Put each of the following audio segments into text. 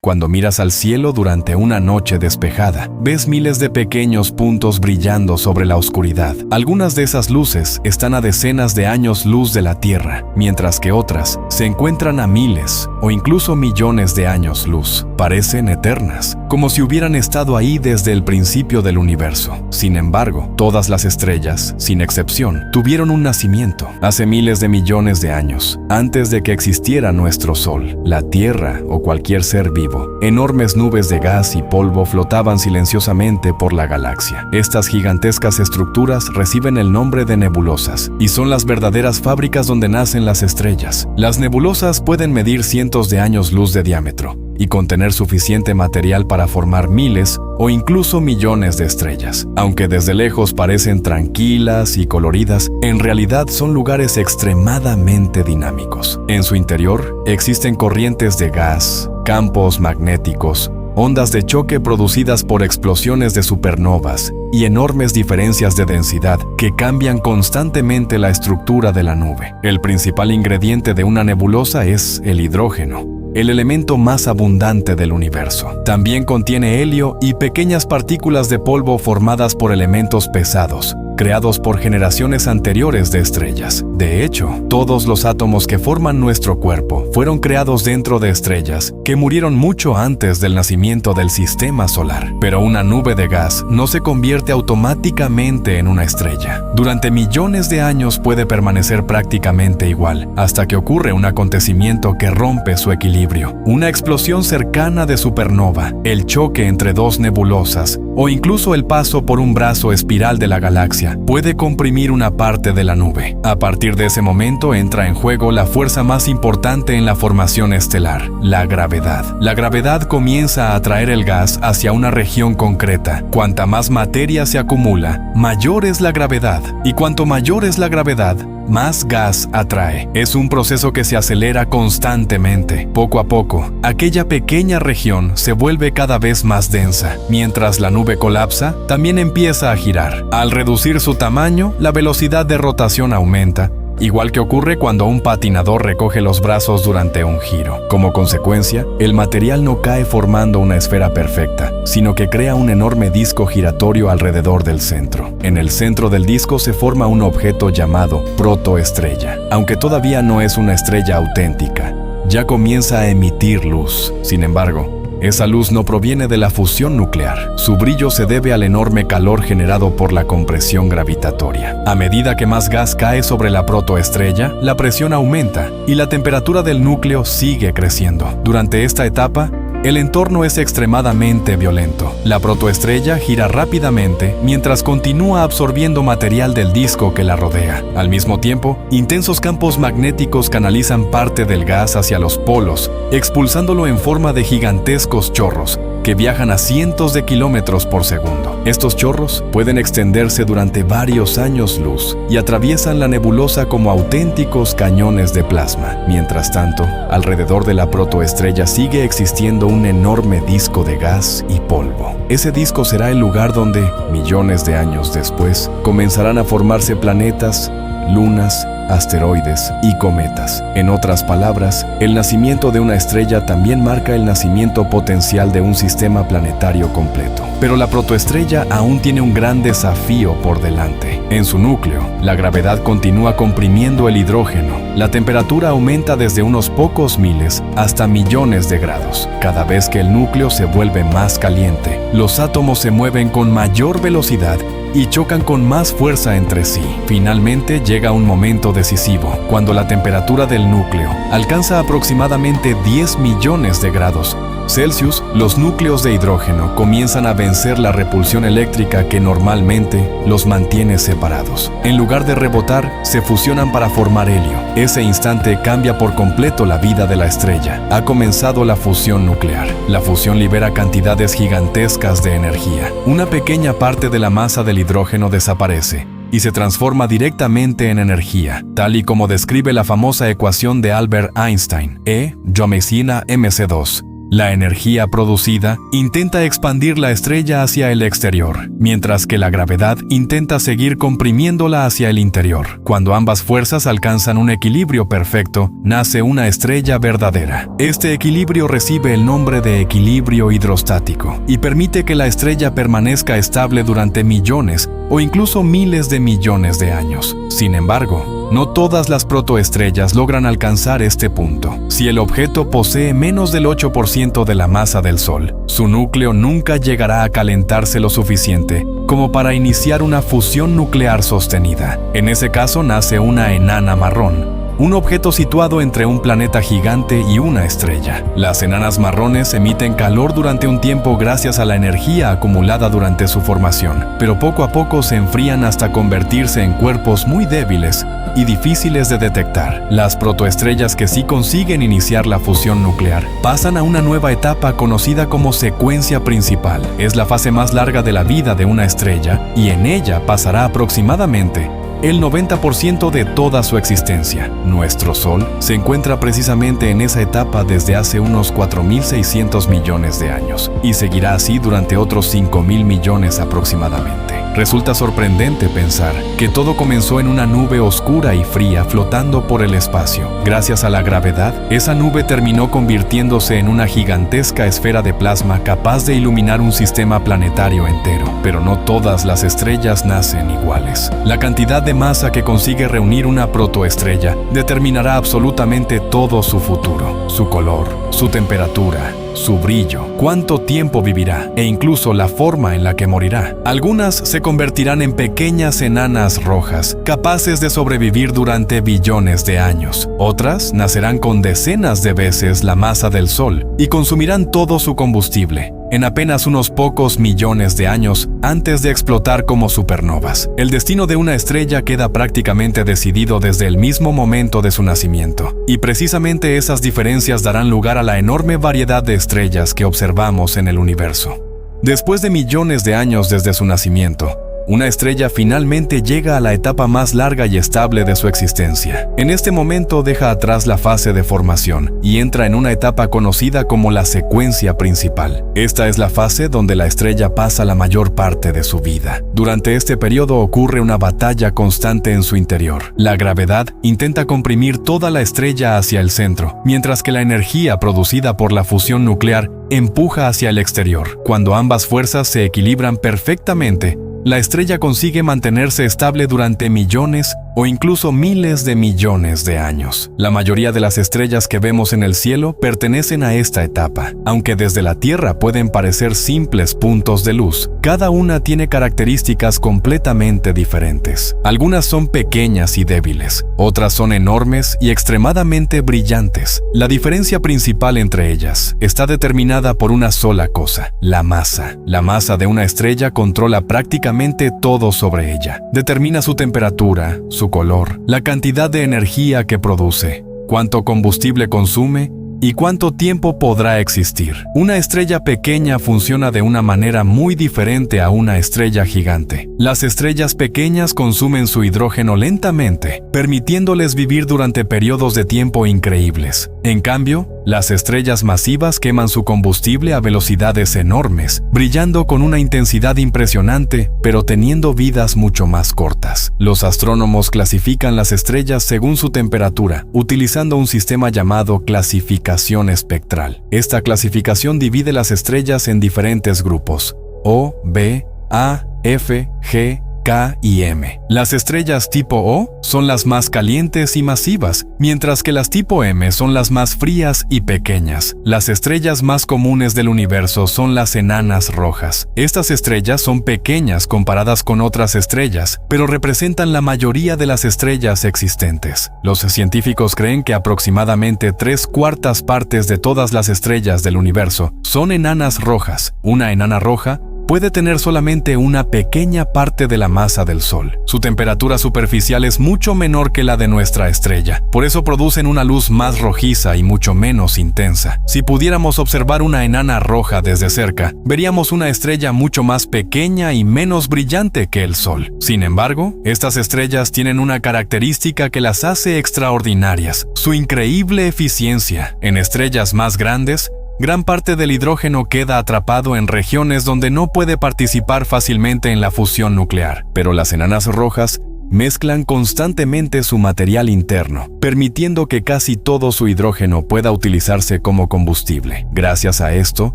Cuando miras al cielo durante una noche despejada, ves miles de pequeños puntos brillando sobre la oscuridad. Algunas de esas luces están a decenas de años luz de la Tierra, mientras que otras se encuentran a miles o incluso millones de años luz. Parecen eternas, como si hubieran estado ahí desde el principio del universo. Sin embargo, todas las estrellas, sin excepción, tuvieron un nacimiento hace miles de millones de años, antes de que existiera nuestro Sol, la Tierra o cualquier ser vivo. Enormes nubes de gas y polvo flotaban silenciosamente por la galaxia. Estas gigantescas estructuras reciben el nombre de nebulosas y son las verdaderas fábricas donde nacen las estrellas. Las nebulosas pueden medir cientos de años luz de diámetro y contener suficiente material para formar miles o incluso millones de estrellas. Aunque desde lejos parecen tranquilas y coloridas, en realidad son lugares extremadamente dinámicos. En su interior existen corrientes de gas, campos magnéticos, ondas de choque producidas por explosiones de supernovas y enormes diferencias de densidad que cambian constantemente la estructura de la nube. El principal ingrediente de una nebulosa es el hidrógeno, el elemento más abundante del universo. También contiene helio y pequeñas partículas de polvo formadas por elementos pesados, creados por generaciones anteriores de estrellas. De hecho, todos los átomos que forman nuestro cuerpo fueron creados dentro de estrellas que murieron mucho antes del nacimiento del sistema solar. Pero una nube de gas no se convierte automáticamente en una estrella. Durante millones de años puede permanecer prácticamente igual, hasta que ocurre un acontecimiento que rompe su equilibrio. Una explosión cercana de supernova, el choque entre dos nebulosas, o incluso el paso por un brazo espiral de la galaxia, puede comprimir una parte de la nube. A partir de ese momento entra en juego la fuerza más importante en la formación estelar, la gravedad. La gravedad comienza a atraer el gas hacia una región concreta. Cuanta más materia se acumula, mayor es la gravedad. Y cuanto mayor es la gravedad, más gas atrae. Es un proceso que se acelera constantemente. Poco a poco, aquella pequeña región se vuelve cada vez más densa. Mientras la nube colapsa, también empieza a girar. Al reducir su tamaño, la velocidad de rotación aumenta, igual que ocurre cuando un patinador recoge los brazos durante un giro. Como consecuencia, el material no cae formando una esfera perfecta, sino que crea un enorme disco giratorio alrededor del centro. En el centro del disco se forma un objeto llamado protoestrella. Aunque todavía no es una estrella auténtica, ya comienza a emitir luz. Sin embargo, esa luz no proviene de la fusión nuclear. Su brillo se debe al enorme calor generado por la compresión gravitatoria. A medida que más gas cae sobre la protoestrella, la presión aumenta y la temperatura del núcleo sigue creciendo. Durante esta etapa, el entorno es extremadamente violento. La protoestrella gira rápidamente mientras continúa absorbiendo material del disco que la rodea. Al mismo tiempo, intensos campos magnéticos canalizan parte del gas hacia los polos, expulsándolo en forma de gigantescos chorros que viajan a cientos de kilómetros por segundo. Estos chorros pueden extenderse durante varios años luz y atraviesan la nebulosa como auténticos cañones de plasma. Mientras tanto, alrededor de la protoestrella sigue existiendo un enorme disco de gas y polvo. Ese disco será el lugar donde, millones de años después, comenzarán a formarse planetas, lunas, asteroides y cometas. En otras palabras, el nacimiento de una estrella también marca el nacimiento potencial de un sistema planetario completo. Pero la protoestrella aún tiene un gran desafío por delante. En su núcleo, la gravedad continúa comprimiendo el hidrógeno. La temperatura aumenta desde unos pocos miles hasta millones de grados. Cada vez que el núcleo se vuelve más caliente, los átomos se mueven con mayor velocidad y chocan con más fuerza entre sí. Finalmente llega un momento decisivo, cuando la temperatura del núcleo alcanza aproximadamente 10 millones de grados Celsius. Los núcleos de hidrógeno comienzan a vencer la repulsión eléctrica que normalmente los mantiene separados. En lugar de rebotar, se fusionan para formar helio. Ese instante cambia por completo la vida de la estrella. Ha comenzado la fusión nuclear. La fusión libera cantidades gigantescas de energía. Una pequeña parte de la masa del hidrógeno desaparece y se transforma directamente en energía, tal y como describe la famosa ecuación de Albert Einstein, E = mc2. La energía producida intenta expandir la estrella hacia el exterior, mientras que la gravedad intenta seguir comprimiéndola hacia el interior. Cuando ambas fuerzas alcanzan un equilibrio perfecto, nace una estrella verdadera. Este equilibrio recibe el nombre de equilibrio hidrostático y permite que la estrella permanezca estable durante millones o incluso miles de millones de años. Sin embargo, no todas las protoestrellas logran alcanzar este punto. Si el objeto posee menos del 8% de la masa del Sol, su núcleo nunca llegará a calentarse lo suficiente como para iniciar una fusión nuclear sostenida. En ese caso nace una enana marrón, un objeto situado entre un planeta gigante y una estrella. Las enanas marrones emiten calor durante un tiempo gracias a la energía acumulada durante su formación, pero poco a poco se enfrían hasta convertirse en cuerpos muy débiles y difíciles de detectar. Las protoestrellas que sí consiguen iniciar la fusión nuclear pasan a una nueva etapa conocida como secuencia principal. Es la fase más larga de la vida de una estrella y en ella pasará aproximadamente el 90% de toda su existencia. Nuestro Sol se encuentra precisamente en esa etapa desde hace unos 4.600 millones de años y seguirá así durante otros 5.000 millones aproximadamente. Resulta sorprendente pensar que todo comenzó en una nube oscura y fría flotando por el espacio. Gracias a la gravedad, esa nube terminó convirtiéndose en una gigantesca esfera de plasma capaz de iluminar un sistema planetario entero. Pero no todas las estrellas nacen iguales. La cantidad de masa que consigue reunir una protoestrella determinará absolutamente todo su futuro, su color, su temperatura, su brillo, cuánto tiempo vivirá e incluso la forma en la que morirá. Algunas se convertirán en pequeñas enanas rojas, capaces de sobrevivir durante billones de años. Otras nacerán con decenas de veces la masa del Sol y consumirán todo su combustible en apenas unos pocos millones de años antes de explotar como supernovas. El destino de una estrella queda prácticamente decidido desde el mismo momento de su nacimiento, y precisamente esas diferencias darán lugar a la enorme variedad de estrellas que observamos en el universo. Después de millones de años desde su nacimiento, una estrella finalmente llega a la etapa más larga y estable de su existencia. En este momento deja atrás la fase de formación y entra en una etapa conocida como la secuencia principal. Esta es la fase donde la estrella pasa la mayor parte de su vida. Durante este periodo ocurre una batalla constante en su interior. La gravedad intenta comprimir toda la estrella hacia el centro, mientras que la energía producida por la fusión nuclear empuja hacia el exterior. Cuando ambas fuerzas se equilibran perfectamente, la estrella consigue mantenerse estable durante millones o incluso miles de millones de años. La mayoría de las estrellas que vemos en el cielo pertenecen a esta etapa. Aunque desde la Tierra pueden parecer simples puntos de luz, cada una tiene características completamente diferentes. Algunas son pequeñas y débiles, otras son enormes y extremadamente brillantes. La diferencia principal entre ellas está determinada por una sola cosa: la masa. La masa de una estrella controla prácticamente todo sobre ella. Determina su temperatura, su color, la cantidad de energía que produce, cuánto combustible consume y cuánto tiempo podrá existir. Una estrella pequeña funciona de una manera muy diferente a una estrella gigante. Las estrellas pequeñas consumen su hidrógeno lentamente, permitiéndoles vivir durante periodos de tiempo increíbles. En cambio, las estrellas masivas queman su combustible a velocidades enormes, brillando con una intensidad impresionante, pero teniendo vidas mucho más cortas. Los astrónomos clasifican las estrellas según su temperatura, utilizando un sistema llamado clasificación espectral. Esta clasificación divide las estrellas en diferentes grupos: O, B, A, F, G, K y M. Las estrellas tipo O son las más calientes y masivas, mientras que las tipo M son las más frías y pequeñas. Las estrellas más comunes del universo son las enanas rojas. Estas estrellas son pequeñas comparadas con otras estrellas, pero representan la mayoría de las estrellas existentes. Los científicos creen que aproximadamente 3/4 partes de todas las estrellas del universo son enanas rojas. Una enana roja puede tener solamente una pequeña parte de la masa del Sol. Su temperatura superficial es mucho menor que la de nuestra estrella, por eso producen una luz más rojiza y mucho menos intensa. Si pudiéramos observar una enana roja desde cerca, veríamos una estrella mucho más pequeña y menos brillante que el Sol. Sin embargo, estas estrellas tienen una característica que las hace extraordinarias: su increíble eficiencia. En estrellas más grandes, gran parte del hidrógeno queda atrapado en regiones donde no puede participar fácilmente en la fusión nuclear. Pero las enanas rojas mezclan constantemente su material interno, permitiendo que casi todo su hidrógeno pueda utilizarse como combustible. Gracias a esto,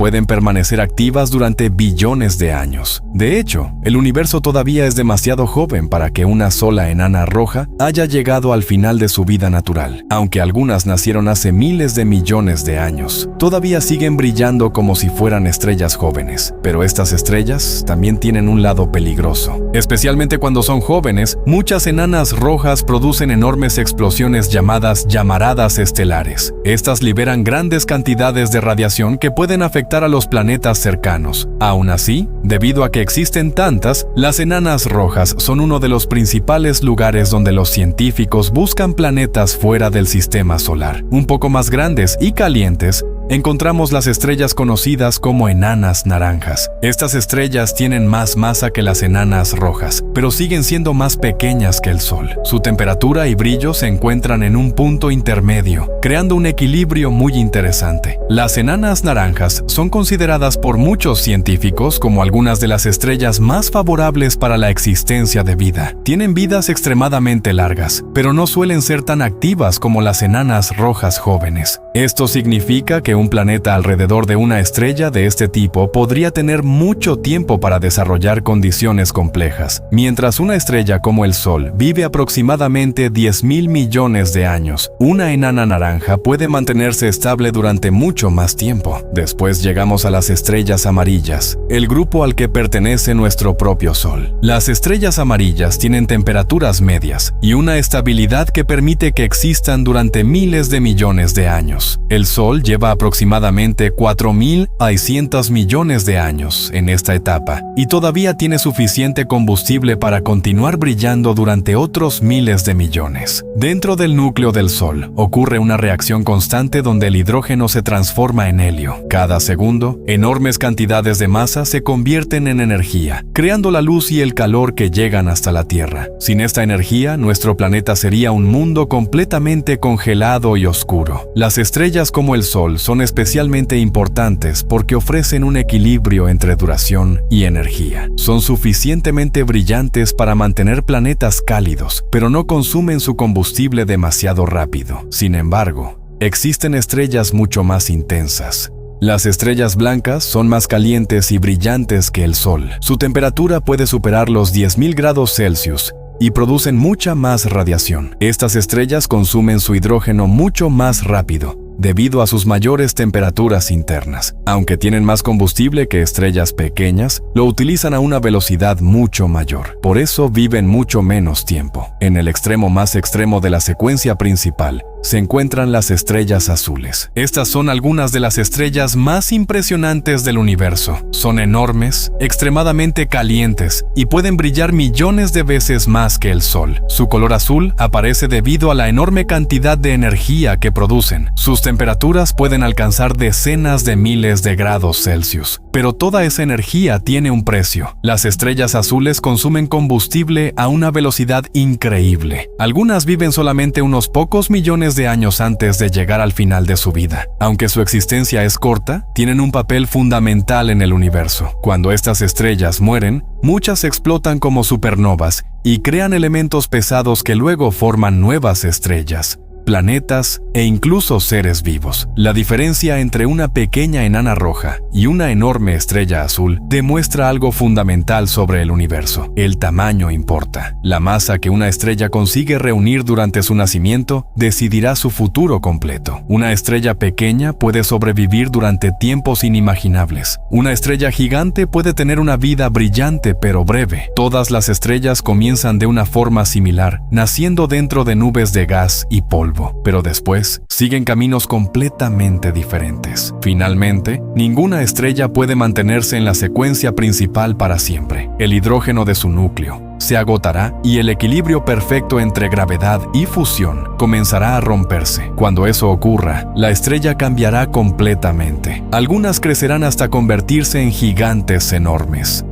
pueden permanecer activas durante billones de años. De hecho, el universo todavía es demasiado joven para que una sola enana roja haya llegado al final de su vida natural. Aunque algunas nacieron hace miles de millones de años, todavía siguen brillando como si fueran estrellas jóvenes. Pero estas estrellas también tienen un lado peligroso. Especialmente cuando son jóvenes, muchas enanas rojas producen enormes explosiones llamadas llamaradas estelares. Estas liberan grandes cantidades de radiación que pueden afectar a los planetas cercanos. Aún así, debido a que existen tantas, las enanas rojas son uno de los principales lugares donde los científicos buscan planetas fuera del sistema solar. Un poco más grandes y calientes, encontramos las estrellas conocidas como enanas naranjas. Estas estrellas tienen más masa que las enanas rojas, pero siguen siendo más pequeñas que el Sol. Su temperatura y brillo se encuentran en un punto intermedio, creando un equilibrio muy interesante. Las enanas naranjas son consideradas por muchos científicos como algunas de las estrellas más favorables para la existencia de vida. Tienen vidas extremadamente largas, pero no suelen ser tan activas como las enanas rojas jóvenes. Esto significa que un planeta alrededor de una estrella de este tipo podría tener mucho tiempo para desarrollar condiciones complejas, mientras una estrella como el Sol vive aproximadamente 10.000 millones de años. Una enana naranja puede mantenerse estable durante mucho más tiempo. Después llegamos a las estrellas amarillas, el grupo al que pertenece nuestro propio Sol. Las estrellas amarillas tienen temperaturas medias y una estabilidad que permite que existan durante miles de millones de años. El Sol lleva aproximadamente 4.600 millones de años en esta etapa y todavía tiene suficiente combustible para continuar brillando durante otros miles de millones. Dentro del núcleo del Sol ocurre una reacción constante donde el hidrógeno se transforma en helio. Cada segundo, enormes cantidades de masa se convierten en energía, creando la luz y el calor que llegan hasta la Tierra. Sin esta energía, nuestro planeta sería un mundo completamente congelado y oscuro. Las estrellas como el Sol son especialmente importantes porque ofrecen un equilibrio entre duración y energía. Son suficientemente brillantes para mantener planetas cálidos, pero no consumen su combustible demasiado rápido. Sin embargo, existen estrellas mucho más intensas. Las estrellas blancas son más calientes y brillantes que el Sol. Su temperatura puede superar los 10.000 grados Celsius y producen mucha más radiación. Estas estrellas consumen su hidrógeno mucho más rápido, debido a sus mayores temperaturas internas. Aunque tienen más combustible que estrellas pequeñas, lo utilizan a una velocidad mucho mayor. Por eso viven mucho menos tiempo. En el extremo más extremo de la secuencia principal, se encuentran las estrellas azules. Estas son algunas de las estrellas más impresionantes del universo. Son enormes, extremadamente calientes y pueden brillar millones de veces más que el Sol. Su color azul aparece debido a la enorme cantidad de energía que producen. Sus temperaturas pueden alcanzar decenas de miles de grados Celsius. Pero toda esa energía tiene un precio. Las estrellas azules consumen combustible a una velocidad increíble. Algunas viven solamente unos pocos millones de años antes de llegar al final de su vida. Aunque su existencia es corta, tienen un papel fundamental en el universo. Cuando estas estrellas mueren, muchas explotan como supernovas y crean elementos pesados que luego forman nuevas estrellas, planetas e incluso seres vivos. La diferencia entre una pequeña enana roja y una enorme estrella azul demuestra algo fundamental sobre el universo. El tamaño importa. La masa que una estrella consigue reunir durante su nacimiento decidirá su futuro completo. Una estrella pequeña puede sobrevivir durante tiempos inimaginables. Una estrella gigante puede tener una vida brillante pero breve. Todas las estrellas comienzan de una forma similar, naciendo dentro de nubes de gas y polvo, pero después siguen caminos completamente diferentes. Finalmente, ninguna estrella puede mantenerse en la secuencia principal para siempre. El hidrógeno de su núcleo se agotará y el equilibrio perfecto entre gravedad y fusión comenzará a romperse. Cuando eso ocurra, la estrella cambiará completamente. Algunas crecerán hasta convertirse en gigantes enormes.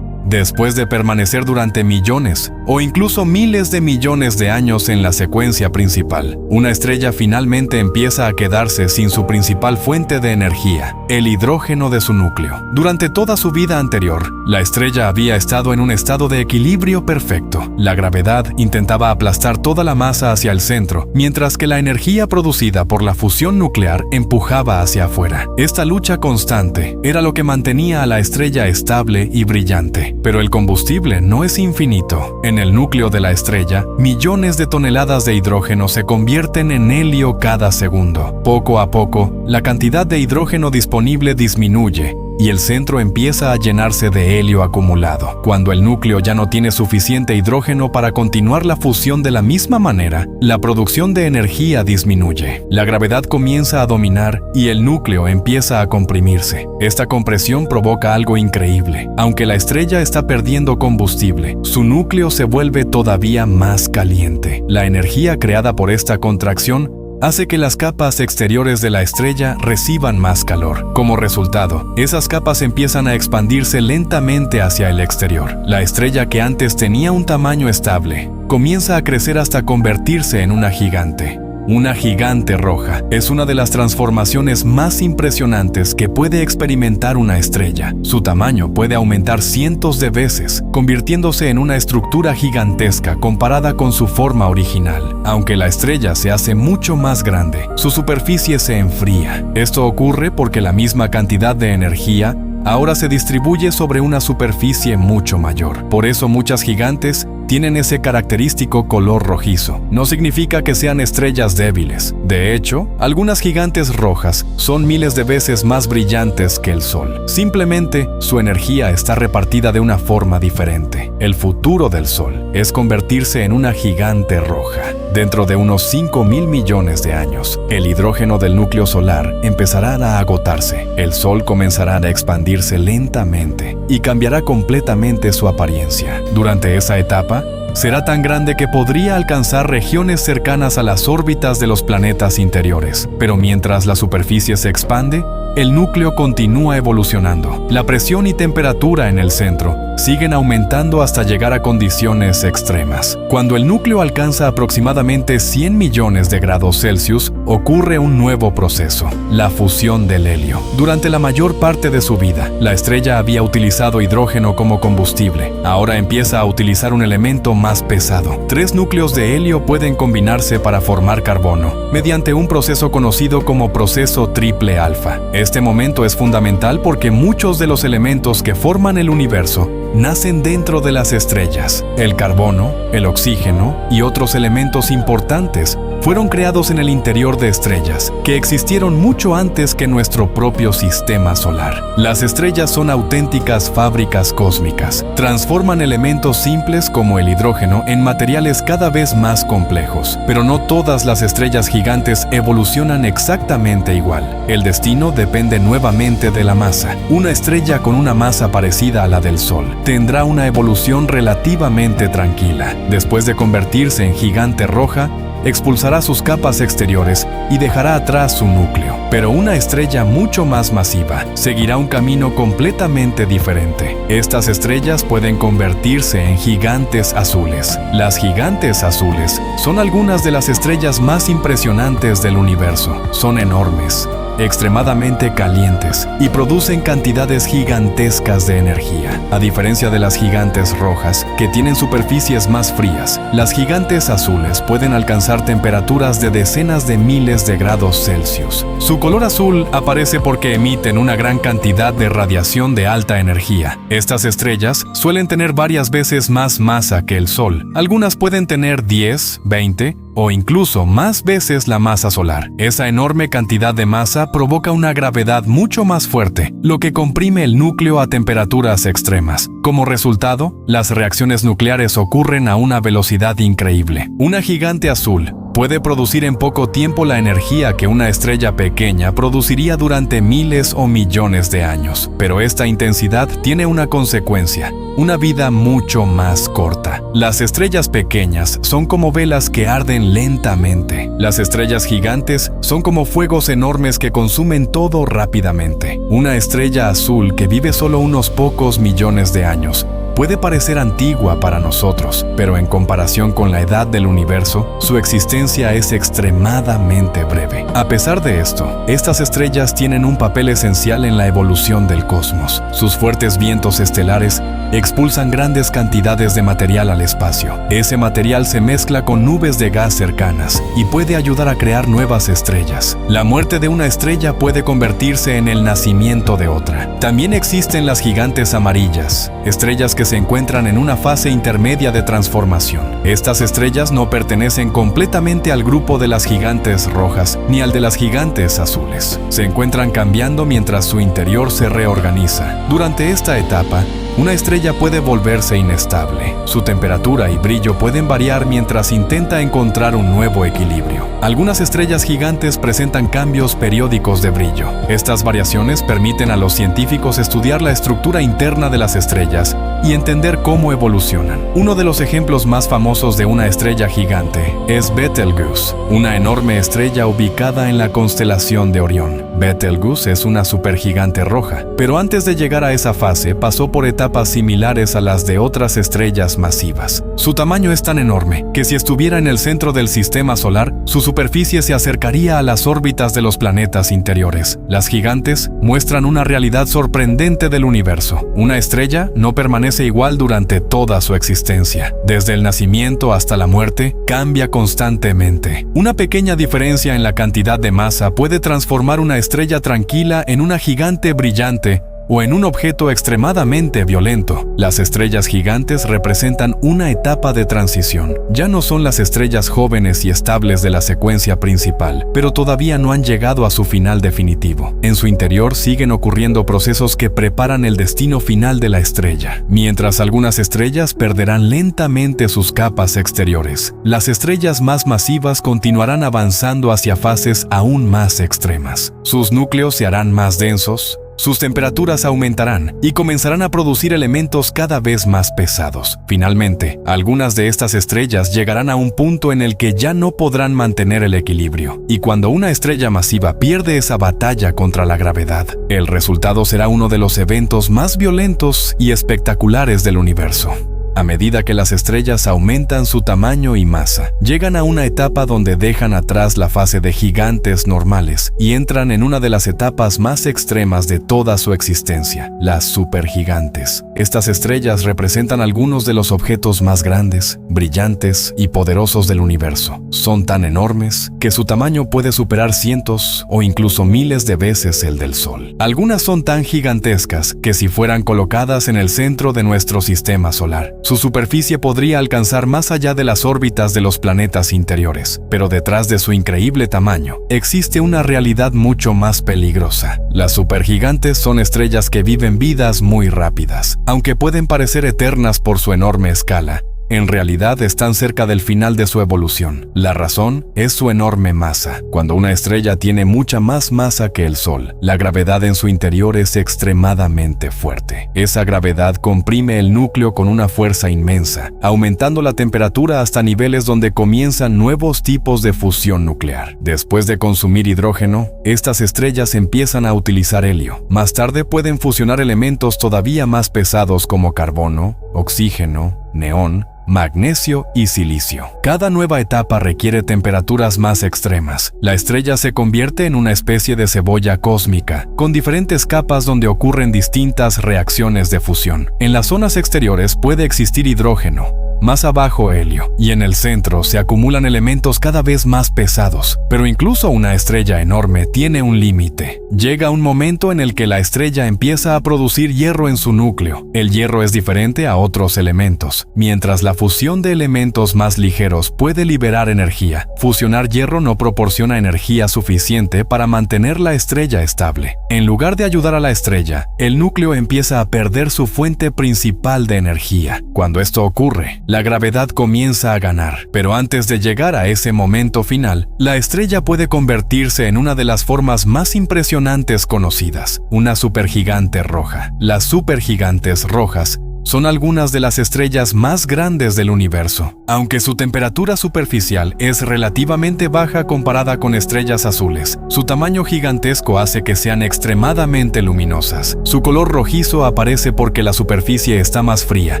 Después de permanecer durante millones, o incluso miles de millones de años en la secuencia principal, una estrella finalmente empieza a quedarse sin su principal fuente de energía, el hidrógeno de su núcleo. Durante toda su vida anterior, la estrella había estado en un estado de equilibrio perfecto. La gravedad intentaba aplastar toda la masa hacia el centro, mientras que la energía producida por la fusión nuclear empujaba hacia afuera. Esta lucha constante era lo que mantenía a la estrella estable y brillante. Pero el combustible no es infinito. En el núcleo de la estrella, millones de toneladas de hidrógeno se convierten en helio cada segundo. Poco a poco, la cantidad de hidrógeno disponible disminuye y el centro empieza a llenarse de helio acumulado. Cuando el núcleo ya no tiene suficiente hidrógeno para continuar la fusión de la misma manera, la producción de energía disminuye. La gravedad comienza a dominar y el núcleo empieza a comprimirse. Esta compresión provoca algo increíble. Aunque la estrella está perdiendo combustible, su núcleo se vuelve todavía más caliente. La energía creada por esta contracción hace que las capas exteriores de la estrella reciban más calor. Como resultado, esas capas empiezan a expandirse lentamente hacia el exterior. La estrella, que antes tenía un tamaño estable, comienza a crecer hasta convertirse en una gigante. Una gigante roja es una de las transformaciones más impresionantes que puede experimentar una estrella. Su tamaño puede aumentar cientos de veces, convirtiéndose en una estructura gigantesca comparada con su forma original. Aunque la estrella se hace mucho más grande, su superficie se enfría. Esto ocurre porque la misma cantidad de energía ahora se distribuye sobre una superficie mucho mayor. Por eso muchas gigantes tienen ese característico color rojizo. No significa que sean estrellas débiles. De hecho, algunas gigantes rojas son miles de veces más brillantes que el Sol. Simplemente, su energía está repartida de una forma diferente. El futuro del Sol es convertirse en una gigante roja. Dentro de unos 5.000 millones de años, el hidrógeno del núcleo solar empezará a agotarse. El Sol comenzará a expandirse lentamente y cambiará completamente su apariencia. Durante esa etapa, será tan grande que podría alcanzar regiones cercanas a las órbitas de los planetas interiores. Pero mientras la superficie se expande, el núcleo continúa evolucionando. La presión y temperatura en el centro siguen aumentando hasta llegar a condiciones extremas. Cuando el núcleo alcanza aproximadamente 100 millones de grados Celsius, ocurre un nuevo proceso, la fusión del helio. Durante la mayor parte de su vida, la estrella había utilizado hidrógeno como combustible. Ahora empieza a utilizar un elemento más pesado. 3 núcleos de helio pueden combinarse para formar carbono, mediante un proceso conocido como proceso triple alfa. Este momento es fundamental porque muchos de los elementos que forman el universo nacen dentro de las estrellas. El carbono, el oxígeno y otros elementos importantes fueron creados en el interior de estrellas, que existieron mucho antes que nuestro propio sistema solar. Las estrellas son auténticas fábricas cósmicas. Transforman elementos simples como el hidrógeno en materiales cada vez más complejos. Pero no todas las estrellas gigantes evolucionan exactamente igual. El destino depende nuevamente de la masa. Una estrella con una masa parecida a la del Sol tendrá una evolución relativamente tranquila. Después de convertirse en gigante roja, expulsará sus capas exteriores y dejará atrás su núcleo. Pero una estrella mucho más masiva seguirá un camino completamente diferente. Estas estrellas pueden convertirse en gigantes azules. Las gigantes azules son algunas de las estrellas más impresionantes del universo. Son enormes, extremadamente calientes y producen cantidades gigantescas de energía. A diferencia de las gigantes rojas, que tienen superficies más frías, las gigantes azules pueden alcanzar temperaturas de decenas de miles de grados Celsius. Su color azul aparece porque emiten una gran cantidad de radiación de alta energía. Estas estrellas suelen tener varias veces más masa que el Sol. Algunas pueden tener 10, 20 o incluso más veces la masa solar. Esa enorme cantidad de masa provoca una gravedad mucho más fuerte, lo que comprime el núcleo a temperaturas extremas. Como resultado, las reacciones nucleares ocurren a una velocidad increíble. Una gigante azul puede producir en poco tiempo la energía que una estrella pequeña produciría durante miles o millones de años. Pero esta intensidad tiene una consecuencia: una vida mucho más corta. Las estrellas pequeñas son como velas que arden lentamente. Las estrellas gigantes son como fuegos enormes que consumen todo rápidamente. Una estrella azul que vive solo unos pocos millones de años puede parecer antigua para nosotros, pero en comparación con la edad del universo, su existencia es extremadamente breve. A pesar de esto, estas estrellas tienen un papel esencial en la evolución del cosmos. Sus fuertes vientos estelares expulsan grandes cantidades de material al espacio. Ese material se mezcla con nubes de gas cercanas y puede ayudar a crear nuevas estrellas. La muerte de una estrella puede convertirse en el nacimiento de otra. También existen las gigantes amarillas, estrellas que se encuentran en una fase intermedia de transformación. Estas estrellas no pertenecen completamente al grupo de las gigantes rojas ni al de las gigantes azules. Se encuentran cambiando mientras su interior se reorganiza. Durante esta etapa, una estrella puede volverse inestable. Su temperatura y brillo pueden variar mientras intenta encontrar un nuevo equilibrio. Algunas estrellas gigantes presentan cambios periódicos de brillo. Estas variaciones permiten a los científicos estudiar la estructura interna de las estrellas y entender cómo evolucionan. Uno de los ejemplos más famosos de una estrella gigante es Betelgeuse, una enorme estrella ubicada en la constelación de Orión. Betelgeuse es una supergigante roja, pero antes de llegar a esa fase pasó por etapas similares a las de otras estrellas masivas. Su tamaño es tan enorme que si estuviera en el centro del sistema solar, su superficie se acercaría a las órbitas de los planetas interiores. Las gigantes muestran una realidad sorprendente del universo. Una estrella no permanece igual durante toda su existencia. Desde el nacimiento hasta la muerte, cambia constantemente. Una pequeña diferencia en la cantidad de masa puede transformar una estrella tranquila en una gigante brillante o en un objeto extremadamente violento. Las estrellas gigantes representan una etapa de transición. Ya no son las estrellas jóvenes y estables de la secuencia principal, pero todavía no han llegado a su final definitivo. En su interior siguen ocurriendo procesos que preparan el destino final de la estrella. Mientras algunas estrellas perderán lentamente sus capas exteriores, las estrellas más masivas continuarán avanzando hacia fases aún más extremas. Sus núcleos se harán más densos, sus temperaturas aumentarán y comenzarán a producir elementos cada vez más pesados. Finalmente, algunas de estas estrellas llegarán a un punto en el que ya no podrán mantener el equilibrio. Y cuando una estrella masiva pierde esa batalla contra la gravedad, el resultado será uno de los eventos más violentos y espectaculares del universo. A medida que las estrellas aumentan su tamaño y masa, llegan a una etapa donde dejan atrás la fase de gigantes normales y entran en una de las etapas más extremas de toda su existencia, las supergigantes. Estas estrellas representan algunos de los objetos más grandes, brillantes y poderosos del universo. Son tan enormes que su tamaño puede superar cientos o incluso miles de veces el del Sol. Algunas son tan gigantescas que si fueran colocadas en el centro de nuestro sistema solar, su superficie podría alcanzar más allá de las órbitas de los planetas interiores, pero detrás de su increíble tamaño, existe una realidad mucho más peligrosa. Las supergigantes son estrellas que viven vidas muy rápidas. Aunque pueden parecer eternas por su enorme escala, en realidad están cerca del final de su evolución. La razón es su enorme masa. Cuando una estrella tiene mucha más masa que el Sol, la gravedad en su interior es extremadamente fuerte. Esa gravedad comprime el núcleo con una fuerza inmensa, aumentando la temperatura hasta niveles donde comienzan nuevos tipos de fusión nuclear. Después de consumir hidrógeno, estas estrellas empiezan a utilizar helio. Más tarde pueden fusionar elementos todavía más pesados como carbono, oxígeno, neón, magnesio y silicio. Cada nueva etapa requiere temperaturas más extremas. La estrella se convierte en una especie de cebolla cósmica, con diferentes capas donde ocurren distintas reacciones de fusión. En las zonas exteriores puede existir hidrógeno, más abajo helio, y en el centro se acumulan elementos cada vez más pesados. Pero incluso una estrella enorme tiene un límite. Llega un momento en el que la estrella empieza a producir hierro en su núcleo. El hierro es diferente a otros elementos. Mientras la fusión de elementos más ligeros puede liberar energía, fusionar hierro no proporciona energía suficiente para mantener la estrella estable. En lugar de ayudar a la estrella, el núcleo empieza a perder su fuente principal de energía. Cuando esto ocurre, la gravedad comienza a ganar, pero antes de llegar a ese momento final, la estrella puede convertirse en una de las formas más impresionantes conocidas, una supergigante roja. Las supergigantes rojas son algunas de las estrellas más grandes del universo. Aunque su temperatura superficial es relativamente baja comparada con estrellas azules, su tamaño gigantesco hace que sean extremadamente luminosas. Su color rojizo aparece porque la superficie está más fría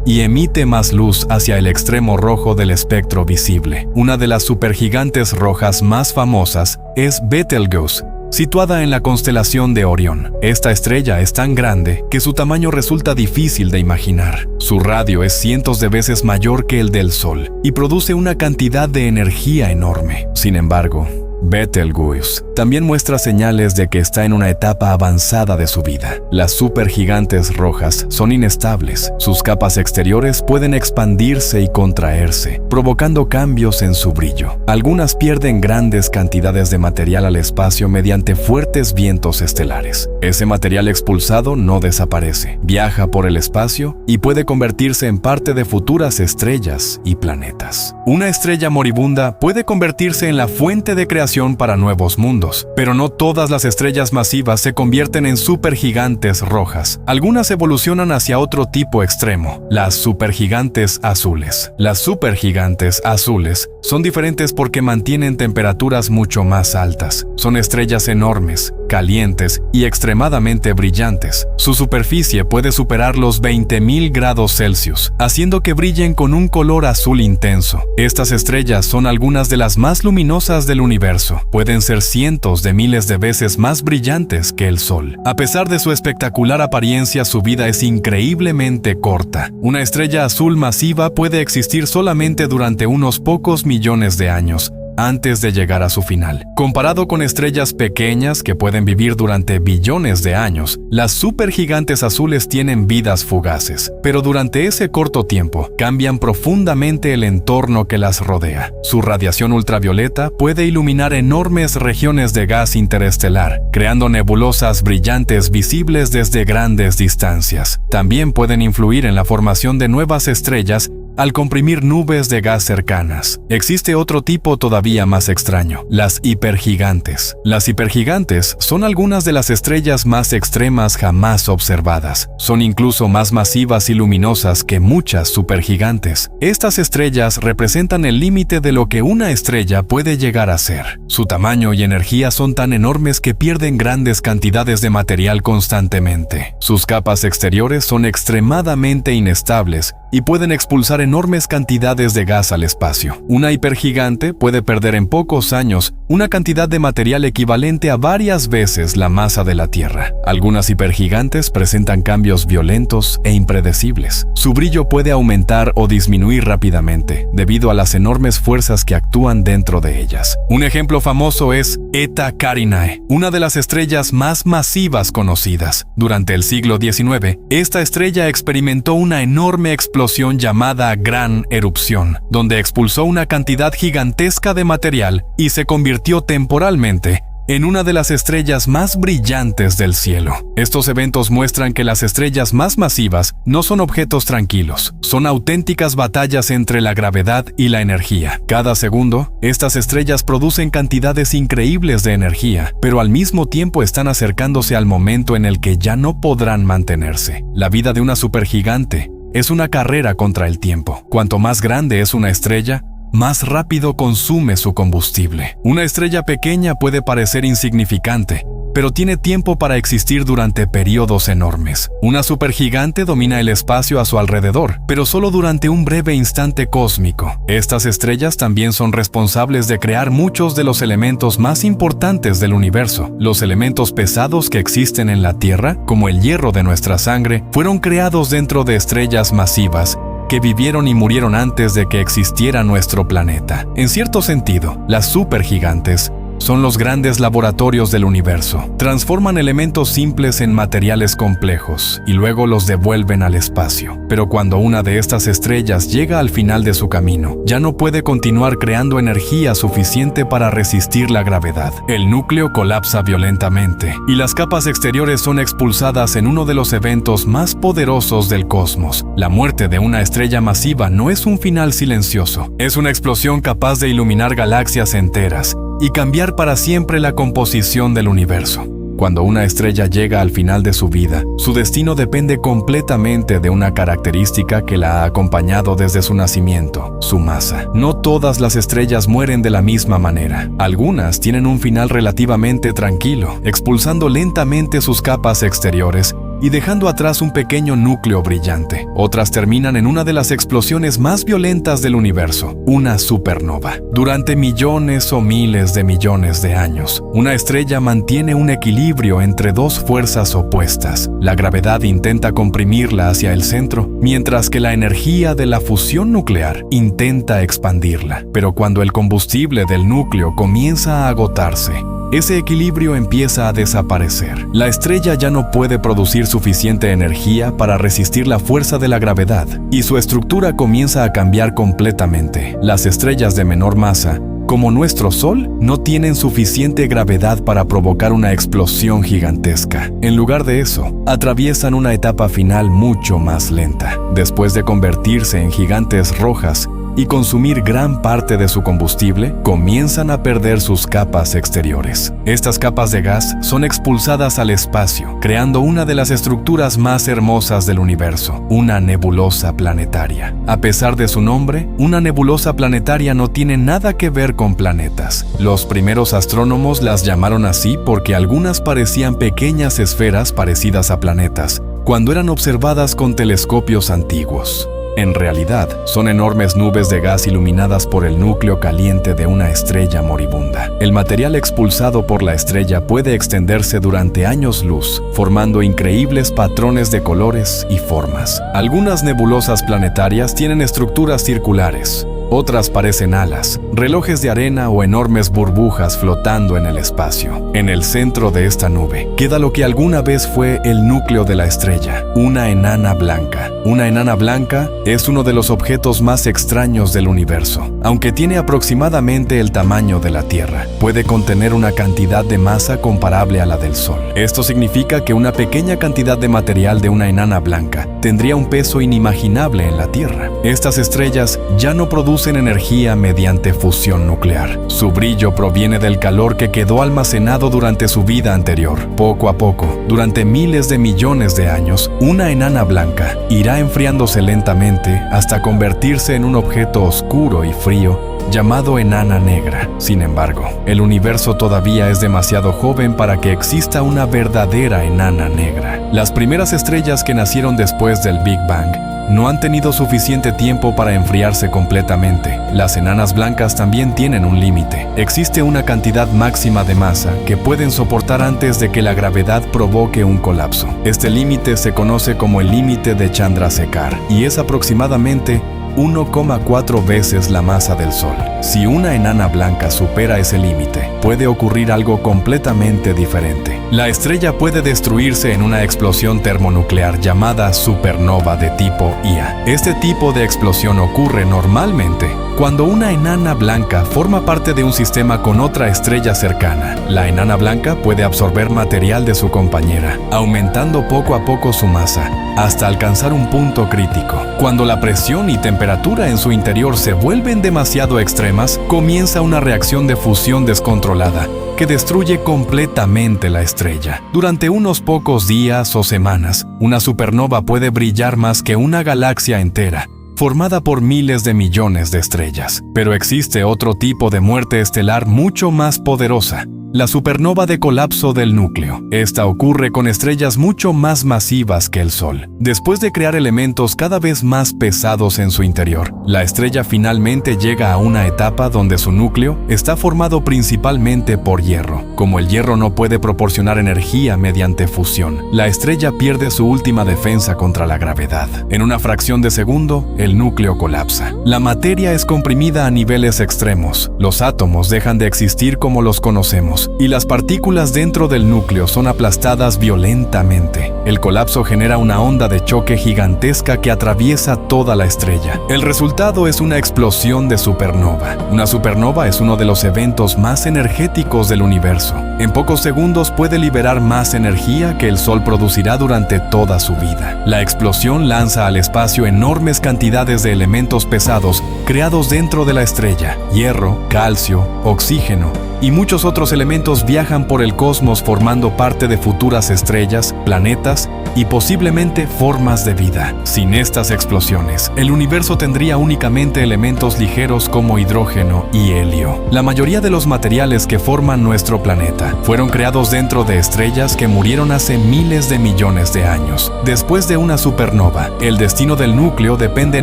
y emite más luz hacia el extremo rojo del espectro visible. Una de las supergigantes rojas más famosas es Betelgeuse, situada en la constelación de Orión. Esta estrella es tan grande que su tamaño resulta difícil de imaginar. Su radio es cientos de veces mayor que el del Sol y produce una cantidad de energía enorme. Sin embargo, Betelgeuse también muestra señales de que está en una etapa avanzada de su vida. Las supergigantes rojas son inestables. Sus capas exteriores pueden expandirse y contraerse, provocando cambios en su brillo. Algunas pierden grandes cantidades de material al espacio mediante fuertes vientos estelares. Ese material expulsado no desaparece, viaja por el espacio y puede convertirse en parte de futuras estrellas y planetas. Una estrella moribunda puede convertirse en la fuente de creación para nuevos mundos, pero no todas las estrellas masivas se convierten en supergigantes rojas. Algunas evolucionan hacia otro tipo extremo, las supergigantes azules. Las supergigantes azules son diferentes porque mantienen temperaturas mucho más altas. Son estrellas enormes, calientes y extremadamente brillantes. Su superficie puede superar los 20.000 grados Celsius, haciendo que brillen con un color azul intenso. Estas estrellas son algunas de las más luminosas del universo. Pueden ser cientos de miles de veces más brillantes que el Sol. A pesar de su espectacular apariencia, su vida es increíblemente corta. Una estrella azul masiva puede existir solamente durante unos pocos millones de años, antes de llegar a su final. Comparado con estrellas pequeñas que pueden vivir durante billones de años, las supergigantes azules tienen vidas fugaces, pero durante ese corto tiempo cambian profundamente el entorno que las rodea. Su radiación ultravioleta puede iluminar enormes regiones de gas interestelar, creando nebulosas brillantes visibles desde grandes distancias. También pueden influir en la formación de nuevas estrellas al comprimir nubes de gas cercanas. Existe otro tipo todavía más extraño, las hipergigantes. Las hipergigantes son algunas de las estrellas más extremas jamás observadas. Son incluso más masivas y luminosas que muchas supergigantes. Estas estrellas representan el límite de lo que una estrella puede llegar a ser. Su tamaño y energía son tan enormes que pierden grandes cantidades de material constantemente. Sus capas exteriores son extremadamente inestables y pueden expulsar enormes cantidades de gas al espacio. Una hipergigante puede perder en pocos años una cantidad de material equivalente a varias veces la masa de la Tierra. Algunas hipergigantes presentan cambios violentos e impredecibles. Su brillo puede aumentar o disminuir rápidamente debido a las enormes fuerzas que actúan dentro de ellas. Un ejemplo famoso es Eta Carinae, una de las estrellas más masivas conocidas. Durante el siglo XIX, esta estrella experimentó una enorme explosión llamada Gran Erupción, donde expulsó una cantidad gigantesca de material y se convirtió temporalmente en una de las estrellas más brillantes del cielo. Estos eventos muestran que las estrellas más masivas no son objetos tranquilos, son auténticas batallas entre la gravedad y la energía. Cada segundo, estas estrellas producen cantidades increíbles de energía, pero al mismo tiempo están acercándose al momento en el que ya no podrán mantenerse. La vida de una supergigante es una carrera contra el tiempo. Cuanto más grande es una estrella, más rápido consume su combustible. Una estrella pequeña puede parecer insignificante, pero tiene tiempo para existir durante periodos enormes. Una supergigante domina el espacio a su alrededor, pero solo durante un breve instante cósmico. Estas estrellas también son responsables de crear muchos de los elementos más importantes del universo. Los elementos pesados que existen en la Tierra, como el hierro de nuestra sangre, fueron creados dentro de estrellas masivas que vivieron y murieron antes de que existiera nuestro planeta. En cierto sentido, las supergigantes son los grandes laboratorios del universo. Transforman elementos simples en materiales complejos y luego los devuelven al espacio. Pero cuando una de estas estrellas llega al final de su camino, ya no puede continuar creando energía suficiente para resistir la gravedad. El núcleo colapsa violentamente y las capas exteriores son expulsadas en uno de los eventos más poderosos del cosmos. La muerte de una estrella masiva no es un final silencioso. Es una explosión capaz de iluminar galaxias enteras y cambiar para siempre la composición del universo. Cuando una estrella llega al final de su vida, su destino depende completamente de una característica que la ha acompañado desde su nacimiento: su masa. No todas las estrellas mueren de la misma manera. Algunas tienen un final relativamente tranquilo, expulsando lentamente sus capas exteriores y dejando atrás un pequeño núcleo brillante. Otras terminan en una de las explosiones más violentas del universo, una supernova. Durante millones o miles de millones de años, una estrella mantiene un equilibrio entre dos fuerzas opuestas. La gravedad intenta comprimirla hacia el centro, mientras que la energía de la fusión nuclear intenta expandirla. Pero cuando el combustible del núcleo comienza a agotarse, ese equilibrio empieza a desaparecer. La estrella ya no puede producir suficiente energía para resistir la fuerza de la gravedad, y su estructura comienza a cambiar completamente. Las estrellas de menor masa, como nuestro Sol, no tienen suficiente gravedad para provocar una explosión gigantesca. En lugar de eso, atraviesan una etapa final mucho más lenta. Después de convertirse en gigantes rojas y consumir gran parte de su combustible, comienzan a perder sus capas exteriores. Estas capas de gas son expulsadas al espacio, creando una de las estructuras más hermosas del universo, una nebulosa planetaria. A pesar de su nombre, una nebulosa planetaria no tiene nada que ver con planetas. Los primeros astrónomos las llamaron así porque algunas parecían pequeñas esferas parecidas a planetas, cuando eran observadas con telescopios antiguos. En realidad, son enormes nubes de gas iluminadas por el núcleo caliente de una estrella moribunda. El material expulsado por la estrella puede extenderse durante años luz, formando increíbles patrones de colores y formas. Algunas nebulosas planetarias tienen estructuras circulares. Otras parecen alas, relojes de arena o enormes burbujas flotando en el espacio. En el centro de esta nube queda lo que alguna vez fue el núcleo de la estrella, una enana blanca. Una enana blanca es uno de los objetos más extraños del universo. Aunque tiene aproximadamente el tamaño de la Tierra, puede contener una cantidad de masa comparable a la del Sol. Esto significa que una pequeña cantidad de material de una enana blanca tendría un peso inimaginable en la Tierra. Estas estrellas ya no producen energía mediante fusión nuclear. Su brillo proviene del calor que quedó almacenado durante su vida anterior. Poco a poco, durante miles de millones de años, una enana blanca irá enfriándose lentamente hasta convertirse en un objeto oscuro y frío llamado enana negra. Sin embargo, el universo todavía es demasiado joven para que exista una verdadera enana negra. Las primeras estrellas que nacieron después del Big Bang no han tenido suficiente tiempo para enfriarse completamente. Las enanas blancas también tienen un límite. Existe una cantidad máxima de masa que pueden soportar antes de que la gravedad provoque un colapso. Este límite se conoce como el límite de Chandrasekhar y es aproximadamente 1,4 veces la masa del Sol. Si una enana blanca supera ese límite, puede ocurrir algo completamente diferente. La estrella puede destruirse en una explosión termonuclear llamada supernova de tipo Ia. Este tipo de explosión ocurre normalmente cuando una enana blanca forma parte de un sistema con otra estrella cercana. La enana blanca puede absorber material de su compañera, aumentando poco a poco su masa, hasta alcanzar un punto crítico. Cuando la presión y temperatura en su interior se vuelven demasiado extremas, comienza una reacción de fusión descontrolada que destruye completamente la estrella. Durante unos pocos días o semanas, una supernova puede brillar más que una galaxia entera, formada por miles de millones de estrellas. Pero existe otro tipo de muerte estelar mucho más poderosa: la supernova de colapso del núcleo. Esta ocurre con estrellas mucho más masivas que el Sol. Después de crear elementos cada vez más pesados en su interior, la estrella finalmente llega a una etapa donde su núcleo está formado principalmente por hierro. Como el hierro no puede proporcionar energía mediante fusión, la estrella pierde su última defensa contra la gravedad. En una fracción de segundo, el núcleo colapsa. La materia es comprimida a niveles extremos. Los átomos dejan de existir como los conocemos, y las partículas dentro del núcleo son aplastadas violentamente. El colapso genera una onda de choque gigantesca que atraviesa toda la estrella. El resultado es una explosión de supernova. Una supernova es uno de los eventos más energéticos del universo. En pocos segundos puede liberar más energía que el Sol producirá durante toda su vida. La explosión lanza al espacio enormes cantidades de elementos pesados creados dentro de la estrella: hierro, calcio, oxígeno, y muchos otros elementos viajan por el cosmos formando parte de futuras estrellas, planetas y posiblemente formas de vida. Sin estas explosiones, el universo tendría únicamente elementos ligeros como hidrógeno y helio. La mayoría de los materiales que forman nuestro planeta fueron creados dentro de estrellas que murieron hace miles de millones de años. Después de una supernova, el destino del núcleo depende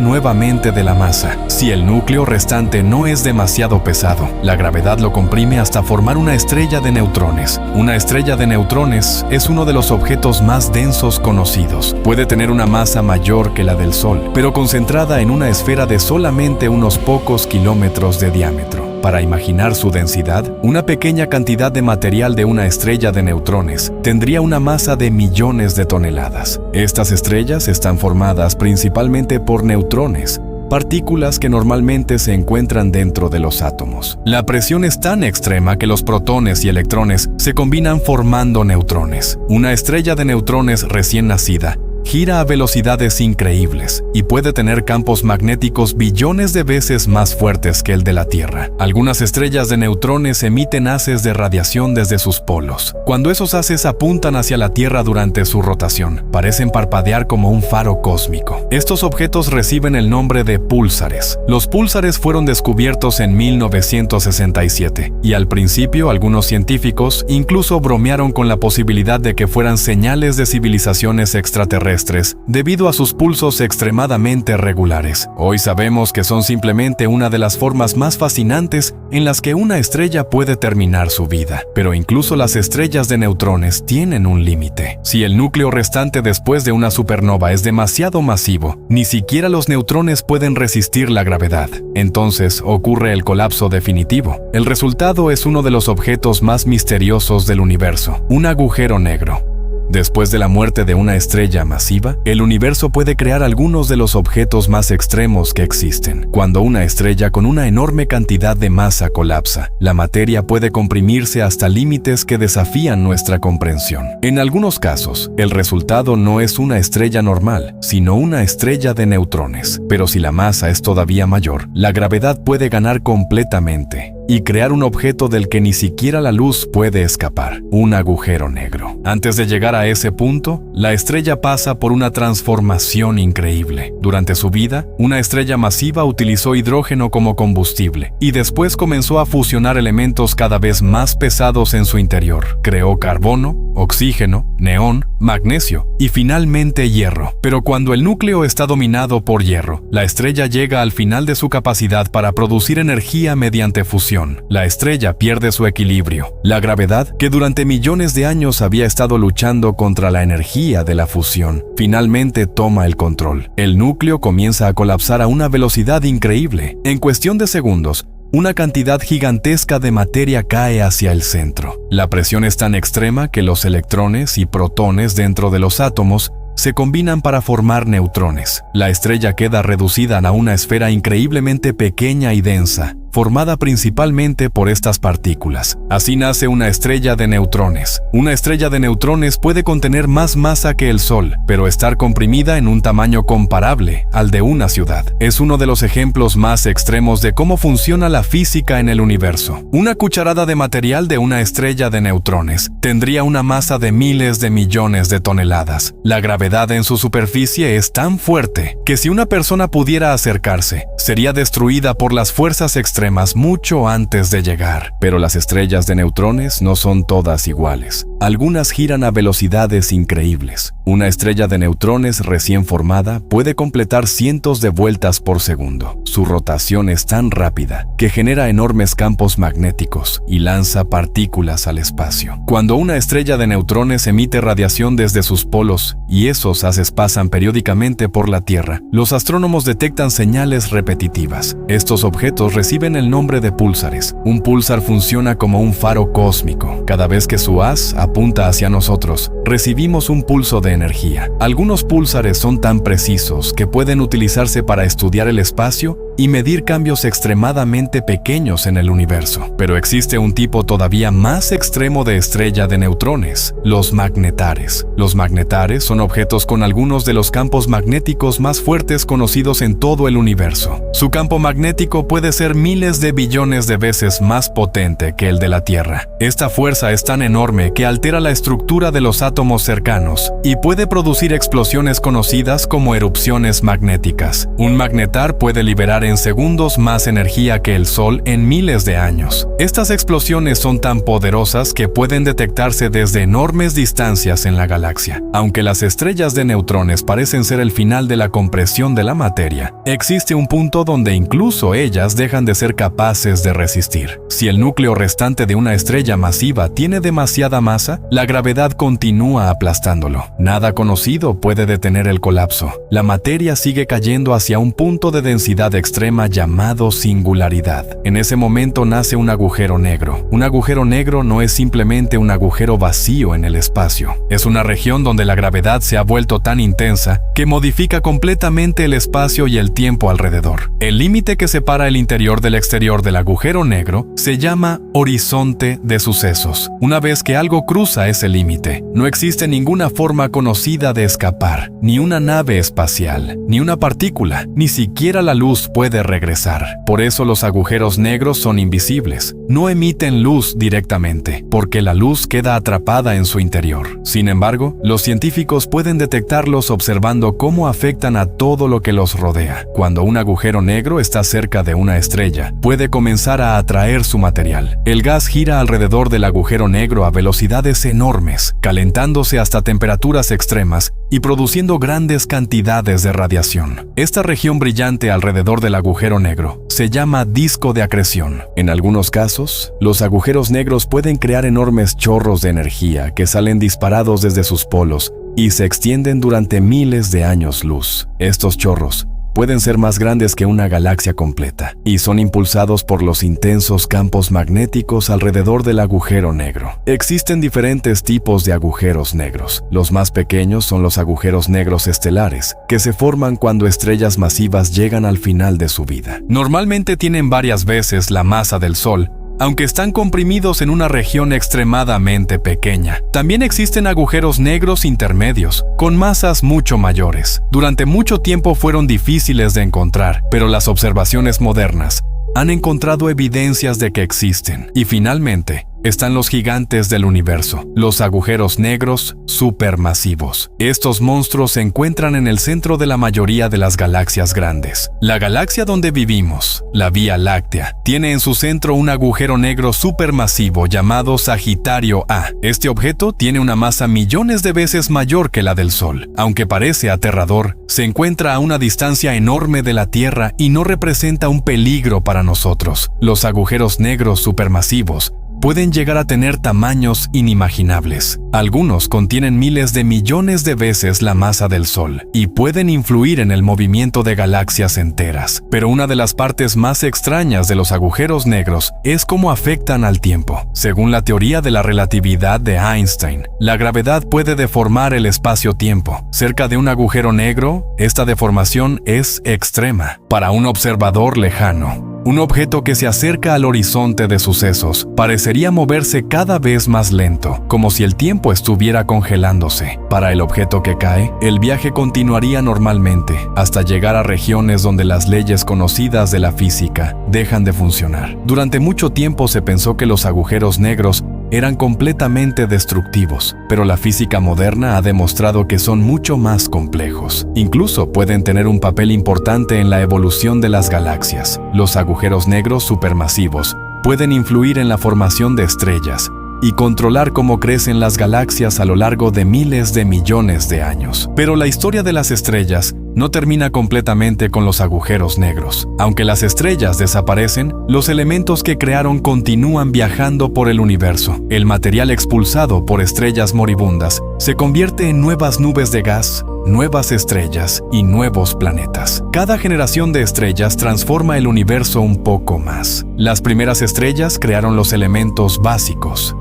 nuevamente de la masa. Si el núcleo restante no es demasiado pesado, la gravedad lo comprime hasta formar una estrella de neutrones. Una estrella de neutrones es uno de los objetos más densos conocidos. Puede tener una masa mayor que la del Sol, pero concentrada en una esfera de solamente unos pocos kilómetros de diámetro. Para imaginar su densidad, una pequeña cantidad de material de una estrella de neutrones tendría una masa de millones de toneladas. Estas estrellas están formadas principalmente por neutrones, partículas que normalmente se encuentran dentro de los átomos. La presión es tan extrema que los protones y electrones se combinan formando neutrones. Una estrella de neutrones recién nacida gira a velocidades increíbles y puede tener campos magnéticos billones de veces más fuertes que el de la Tierra. Algunas estrellas de neutrones emiten haces de radiación desde sus polos. Cuando esos haces apuntan hacia la Tierra durante su rotación, parecen parpadear como un faro cósmico. Estos objetos reciben el nombre de púlsares. Los púlsares fueron descubiertos en 1967 y al principio algunos científicos incluso bromearon con la posibilidad de que fueran señales de civilizaciones extraterrestres debido a sus pulsos extremadamente regulares. Hoy sabemos que son simplemente una de las formas más fascinantes en las que una estrella puede terminar su vida. Pero incluso las estrellas de neutrones tienen un límite. Si el núcleo restante después de una supernova es demasiado masivo, ni siquiera los neutrones pueden resistir la gravedad. Entonces ocurre el colapso definitivo. El resultado es uno de los objetos más misteriosos del universo, un agujero negro. Después de la muerte de una estrella masiva, el universo puede crear algunos de los objetos más extremos que existen. Cuando una estrella con una enorme cantidad de masa colapsa, la materia puede comprimirse hasta límites que desafían nuestra comprensión. En algunos casos, el resultado no es una estrella normal, sino una estrella de neutrones. Pero si la masa es todavía mayor, la gravedad puede ganar completamente y crear un objeto del que ni siquiera la luz puede escapar, un agujero negro. Antes de llegar a ese punto, la estrella pasa por una transformación increíble. Durante su vida, una estrella masiva utilizó hidrógeno como combustible y después comenzó a fusionar elementos cada vez más pesados en su interior. Creó carbono, oxígeno, neón, magnesio y finalmente hierro. Pero cuando el núcleo está dominado por hierro, la estrella llega al final de su capacidad para producir energía mediante fusión. La estrella pierde su equilibrio. La gravedad, que durante millones de años había estado luchando contra la energía de la fusión, finalmente toma el control. El núcleo comienza a colapsar a una velocidad increíble. En cuestión de segundos, una cantidad gigantesca de materia cae hacia el centro. La presión es tan extrema que los electrones y protones dentro de los átomos se combinan para formar neutrones. La estrella queda reducida a una esfera increíblemente pequeña y densa, formada principalmente por estas partículas. Así nace una estrella de neutrones. Una estrella de neutrones puede contener más masa que el Sol, pero estar comprimida en un tamaño comparable al de una ciudad. Es uno de los ejemplos más extremos de cómo funciona la física en el universo. Una cucharada de material de una estrella de neutrones tendría una masa de miles de millones de toneladas. La gravedad en su superficie es tan fuerte que si una persona pudiera acercarse, sería destruida por las fuerzas extremas mucho antes de llegar. Pero las estrellas de neutrones no son todas iguales. Algunas giran a velocidades increíbles. Una estrella de neutrones recién formada puede completar cientos de vueltas por segundo. Su rotación es tan rápida que genera enormes campos magnéticos y lanza partículas al espacio. Cuando una estrella de neutrones emite radiación desde sus polos y esos haces pasan periódicamente por la Tierra, los astrónomos detectan señales repetitivas. Estos objetos reciben el nombre de púlsares. Un púlsar funciona como un faro cósmico. Cada vez que su haz apunta hacia nosotros, recibimos un pulso de energía. Algunos púlsares son tan precisos que pueden utilizarse para estudiar el espacio y medir cambios extremadamente pequeños en el universo. Pero existe un tipo todavía más extremo de estrella de neutrones, los magnetares. Los magnetares son objetos con algunos de los campos magnéticos más fuertes conocidos en todo el universo. Su campo magnético puede ser miles de billones de veces más potente que el de la Tierra. Esta fuerza es tan enorme que altera la estructura de los átomos cercanos y puede producir explosiones conocidas como erupciones magnéticas. Un magnetar puede liberar en segundos más energía que el Sol en miles de años. Estas explosiones son tan poderosas que pueden detectarse desde enormes distancias en la galaxia. Aunque las estrellas de neutrones parecen ser el final de la compresión de la materia, existe un punto donde incluso ellas dejan de ser capaces de resistir. Si el núcleo restante de una estrella masiva tiene demasiada masa, la gravedad continúa aplastándolo. Nada conocido puede detener el colapso. La materia sigue cayendo hacia un punto de densidad extrema llamado singularidad. En ese momento nace un agujero negro. Un agujero negro no es simplemente un agujero vacío en el espacio. Es una región donde la gravedad se ha vuelto tan intensa que modifica completamente el espacio y el tiempo alrededor. El límite que separa el interior del exterior del agujero negro se llama horizonte de sucesos. Una vez que algo cruza ese límite, no existe ninguna forma conocida de escapar, ni una nave espacial, ni una partícula, ni siquiera la luz puede regresar. Por eso los agujeros negros son invisibles. No emiten luz directamente, porque la luz queda atrapada en su interior. Sin embargo, los científicos pueden detectarlos observando cómo afectan a todo lo que los rodea. Cuando un agujero negro está cerca de una estrella, puede comenzar a atraer su material. El gas gira alrededor del agujero negro a velocidades enormes, calentándose hasta temperaturas extremas y produciendo grandes cantidades de radiación. Esta región brillante alrededor del agujero negro se llama disco de acreción. En algunos casos, los agujeros negros pueden crear enormes chorros de energía que salen disparados desde sus polos y se extienden durante miles de años luz. Estos chorros pueden ser más grandes que una galaxia completa y son impulsados por los intensos campos magnéticos alrededor del agujero negro. Existen diferentes tipos de agujeros negros. Los más pequeños son los agujeros negros estelares, que se forman cuando estrellas masivas llegan al final de su vida. Normalmente tienen varias veces la masa del Sol, aunque están comprimidos en una región extremadamente pequeña. También existen agujeros negros intermedios, con masas mucho mayores. Durante mucho tiempo fueron difíciles de encontrar, pero las observaciones modernas han encontrado evidencias de que existen. Y finalmente, están los gigantes del universo, los agujeros negros supermasivos. Estos monstruos se encuentran en el centro de la mayoría de las galaxias grandes. La galaxia donde vivimos, la Vía Láctea, tiene en su centro un agujero negro supermasivo llamado Sagitario A. Este objeto tiene una masa millones de veces mayor que la del Sol. Aunque parece aterrador, se encuentra a una distancia enorme de la Tierra y no representa un peligro para nosotros. Los agujeros negros supermasivos pueden llegar a tener tamaños inimaginables. Algunos contienen miles de millones de veces la masa del Sol y pueden influir en el movimiento de galaxias enteras. Pero una de las partes más extrañas de los agujeros negros es cómo afectan al tiempo. Según la teoría de la relatividad de Einstein, la gravedad puede deformar el espacio-tiempo. Cerca de un agujero negro, esta deformación es extrema. Para un observador lejano, un objeto que se acerca al horizonte de sucesos parecería moverse cada vez más lento, como si el tiempo estuviera congelándose. Para el objeto que cae, el viaje continuaría normalmente, hasta llegar a regiones donde las leyes conocidas de la física dejan de funcionar. Durante mucho tiempo se pensó que los agujeros negros eran completamente destructivos, pero la física moderna ha demostrado que son mucho más complejos. Incluso pueden tener un papel importante en la evolución de las galaxias. Los agujeros negros supermasivos pueden influir en la formación de estrellas y controlar cómo crecen las galaxias a lo largo de miles de millones de años. Pero la historia de las estrellas no termina completamente con los agujeros negros. Aunque las estrellas desaparecen, los elementos que crearon continúan viajando por el universo. El material expulsado por estrellas moribundas se convierte en nuevas nubes de gas, nuevas estrellas y nuevos planetas. Cada generación de estrellas transforma el universo un poco más. Las primeras estrellas crearon los elementos básicos,